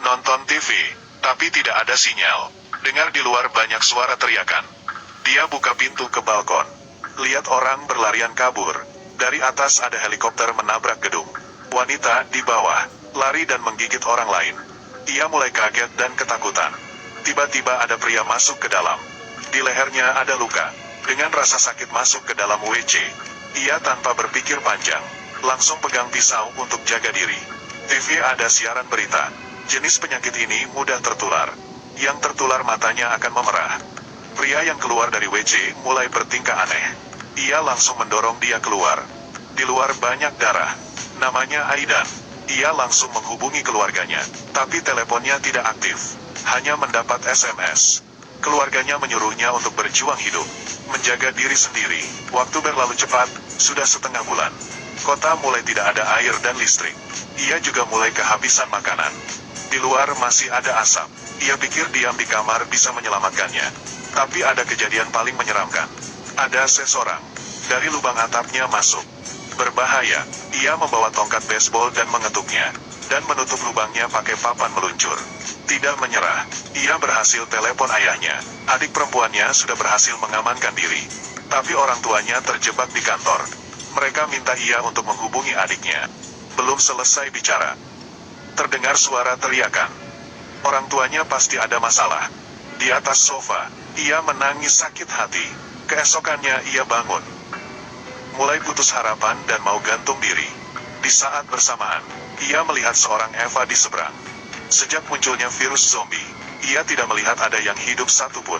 Nonton TV, tapi tidak ada sinyal. Dengar di luar banyak suara teriakan. Dia buka pintu ke balkon. Lihat orang berlarian kabur. Dari atas ada helikopter menabrak gedung. Wanita di bawah, lari dan menggigit orang lain. Ia mulai kaget dan ketakutan. Tiba-tiba ada pria masuk ke dalam. Di lehernya ada luka. Dengan rasa sakit masuk ke dalam WC. Ia tanpa berpikir panjang, langsung pegang pisau untuk jaga diri. TV ada siaran berita. Jenis penyakit ini mudah tertular. Yang tertular matanya akan memerah. Pria yang keluar dari WC mulai bertingkah aneh. Ia langsung mendorong dia keluar. Di luar banyak darah. Namanya Aidan. Ia langsung menghubungi keluarganya, tapi teleponnya tidak aktif. Hanya mendapat SMS. Keluarganya menyuruhnya untuk berjuang hidup, menjaga diri sendiri. Waktu berlalu cepat, sudah setengah bulan. Kota mulai tidak ada air dan listrik. Ia juga mulai kehabisan makanan. Di luar masih ada asap. Ia pikir diam di kamar bisa menyelamatkannya. Tapi ada kejadian paling menyeramkan. Ada seseorang dari lubang atapnya masuk. Berbahaya. Ia membawa tongkat baseball dan mengetuknya, dan menutup lubangnya pakai papan meluncur. Tidak menyerah, ia berhasil telepon ayahnya. Adik perempuannya sudah berhasil mengamankan diri. Tapi orang tuanya terjebak di kantor. Mereka minta ia untuk menghubungi adiknya. Belum selesai bicara, terdengar suara teriakan. Orang tuanya pasti ada masalah. Di atas sofa, ia menangis sakit hati. Keesokannya ia bangun. Mulai putus harapan dan mau gantung diri. Di saat bersamaan, ia melihat seorang Eva di seberang. Sejak munculnya virus zombie, ia tidak melihat ada yang hidup satupun.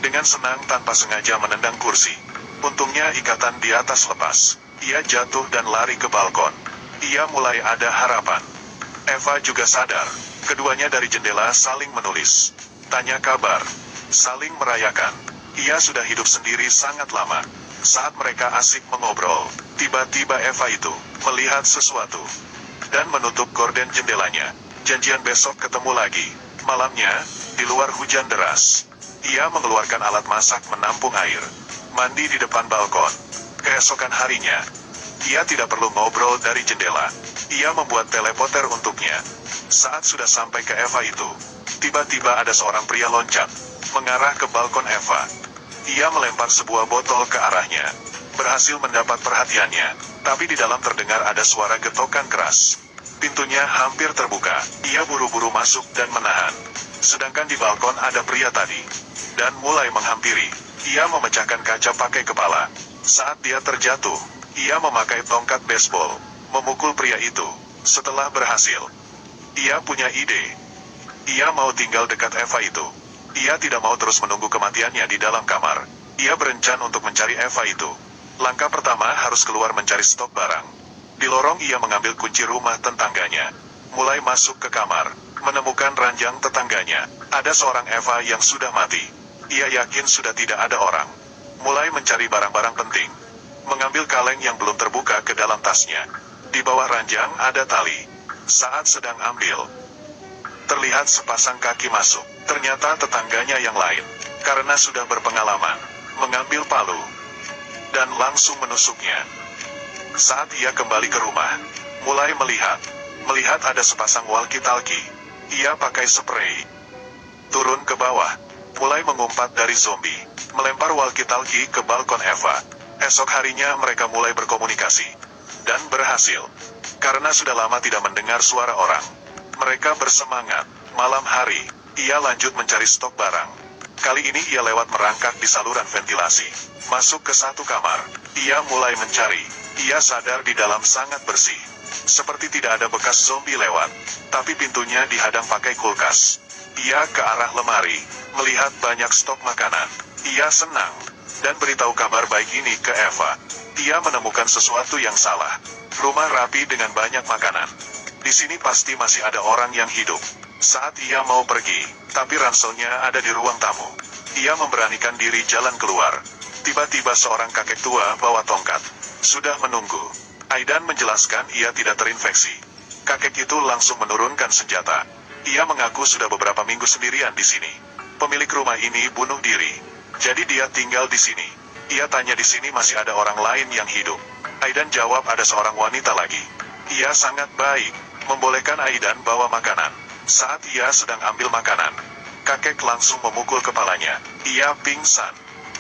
Dengan senang tanpa sengaja menendang kursi. Untungnya ikatan di atas lepas. Ia jatuh dan lari ke balkon. Ia mulai ada harapan. Eva juga sadar. Keduanya dari jendela saling menulis. Tanya kabar. Saling merayakan. Ia sudah hidup sendiri sangat lama. Saat mereka asik mengobrol, tiba-tiba Eva itu melihat sesuatu dan menutup gorden jendelanya. Janjian besok ketemu lagi. Malamnya, di luar hujan deras. Ia mengeluarkan alat masak menampung air. Mandi di depan balkon. Keesokan harinya, ia tidak perlu ngobrol dari jendela. Ia membuat teleporter untuknya. Saat sudah sampai ke Eva itu, tiba-tiba ada seorang pria loncat mengarah ke balkon Eva. Ia melempar sebuah botol ke arahnya. Berhasil mendapat perhatiannya, tapi di dalam terdengar ada suara getokan keras. Pintunya hampir terbuka. Ia buru-buru masuk dan menahan. Sedangkan di balkon ada pria tadi. Dan mulai menghampiri. Ia memecahkan kaca pakai kepala. Saat dia terjatuh, ia memakai tongkat baseball, memukul pria itu. Setelah berhasil, ia punya ide. Ia mau tinggal dekat Eva itu. Ia tidak mau terus menunggu kematiannya di dalam kamar. Ia berencana untuk mencari Eva itu. Langkah pertama harus keluar mencari stok barang. Di lorong ia mengambil kunci rumah tetangganya. Mulai masuk ke kamar, menemukan ranjang tetangganya. Ada seorang Eva yang sudah mati. Ia yakin sudah tidak ada orang. Mulai mencari barang-barang penting. Mengambil kaleng yang belum terbuka ke dalam tasnya. Di bawah ranjang ada tali. Saat sedang ambil, terlihat sepasang kaki masuk. Ternyata tetangganya yang lain, karena sudah berpengalaman, mengambil palu, dan langsung menusuknya. Saat ia kembali ke rumah, mulai melihat ada sepasang walkie-talkie. Ia pakai spray. Turun ke bawah, mulai mengumpat dari zombie, melempar walkie-talkie ke balkon Eva. Esok harinya mereka mulai berkomunikasi, dan berhasil. Karena sudah lama tidak mendengar suara orang, mereka bersemangat. Malam hari, ia lanjut mencari stok barang. Kali ini ia lewat merangkak di saluran ventilasi. Masuk ke satu kamar. Ia mulai mencari. Ia sadar di dalam sangat bersih. Seperti tidak ada bekas zombie lewat. Tapi pintunya dihadang pakai kulkas. Ia ke arah lemari, melihat banyak stok makanan. Ia senang, dan beritahu kabar baik ini ke Eva. Ia menemukan sesuatu yang salah. Rumah rapi dengan banyak makanan. Di sini pasti masih ada orang yang hidup. Saat ia mau pergi, tapi ranselnya ada di ruang tamu. Ia memberanikan diri jalan keluar. Tiba-tiba seorang kakek tua bawa tongkat. Sudah menunggu. Aidan menjelaskan ia tidak terinfeksi. Kakek itu langsung menurunkan senjata. Ia mengaku sudah beberapa minggu sendirian di sini. Pemilik rumah ini bunuh diri. Jadi dia tinggal di sini. Ia tanya di sini masih ada orang lain yang hidup. Aidan jawab ada seorang wanita lagi. Ia sangat baik, membolehkan Aidan bawa makanan. Saat ia sedang ambil makanan, kakek langsung memukul kepalanya. Ia pingsan.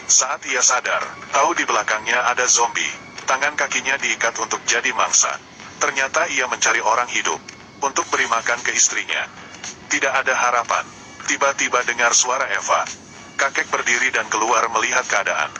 Saat ia sadar, tahu di belakangnya ada zombie. Tangan kakinya diikat untuk jadi mangsa. Ternyata ia mencari orang hidup untuk beri makan ke istrinya. Tidak ada harapan. Tiba-tiba dengar suara Eva. Kakek berdiri dan keluar melihat keadaan.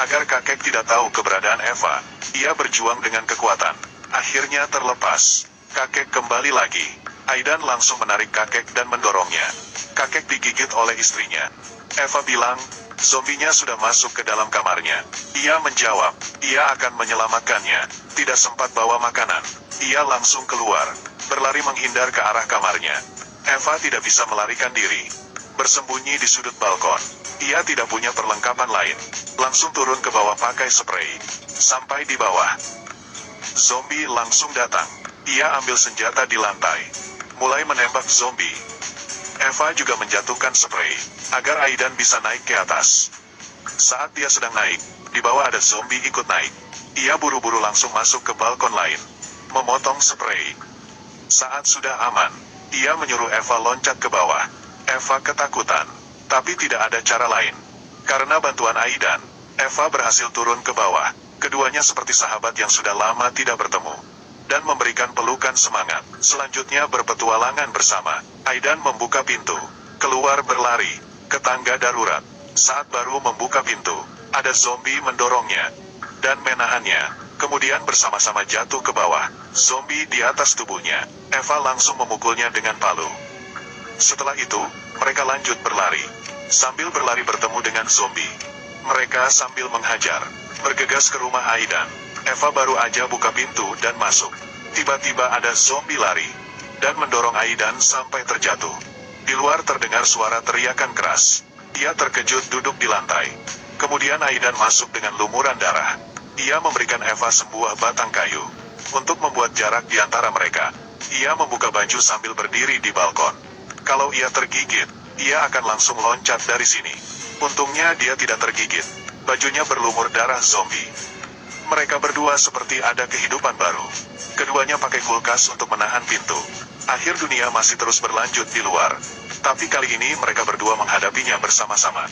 Agar kakek tidak tahu keberadaan Eva, ia berjuang dengan kekuatan. Akhirnya terlepas. Kakek kembali lagi. Aidan langsung menarik kakek dan mendorongnya. Kakek digigit oleh istrinya. Eva bilang, zombinya sudah masuk ke dalam kamarnya. Ia menjawab, ia akan menyelamatkannya. Tidak sempat bawa makanan. Ia langsung keluar, berlari menghindar ke arah kamarnya. Eva tidak bisa melarikan diri. Bersembunyi di sudut balkon. Ia tidak punya perlengkapan lain. Langsung turun ke bawah pakai spray. Sampai di bawah, zombie langsung datang. Ia ambil senjata di lantai, mulai menembak zombie. Eva juga menjatuhkan spray, agar Aidan bisa naik ke atas. Saat dia sedang naik, di bawah ada zombie ikut naik. Ia buru-buru langsung masuk ke balkon lain, memotong spray. Saat sudah aman, ia menyuruh Eva loncat ke bawah. Eva ketakutan, tapi tidak ada cara lain. Karena bantuan Aidan, Eva berhasil turun ke bawah. Keduanya seperti sahabat yang sudah lama tidak bertemu, dan memberikan pelukan semangat. Selanjutnya berpetualangan bersama. Aidan membuka pintu, keluar berlari ke tangga darurat. Saat baru membuka pintu, ada zombie mendorongnya dan menahannya. Kemudian bersama-sama jatuh ke bawah. Zombie di atas tubuhnya. Eva langsung memukulnya dengan palu. Setelah itu, mereka lanjut berlari. Sambil berlari bertemu dengan zombie, mereka sambil menghajar, bergegas ke rumah Aidan. Eva baru aja buka pintu dan masuk. Tiba-tiba ada zombie lari dan mendorong Aidan sampai terjatuh. Di luar terdengar suara teriakan keras. Ia terkejut duduk di lantai. Kemudian Aidan masuk dengan lumuran darah. Ia memberikan Eva sebuah batang kayu untuk membuat jarak di antara mereka. Ia membuka baju sambil berdiri di balkon. Kalau ia tergigit, ia akan langsung loncat dari sini. Untungnya dia tidak tergigit. Bajunya berlumur darah zombie. Mereka berdua seperti ada kehidupan baru. Keduanya pakai kulkas untuk menahan pintu. Akhir dunia masih terus berlanjut di luar. Tapi kali ini mereka berdua menghadapinya bersama-sama.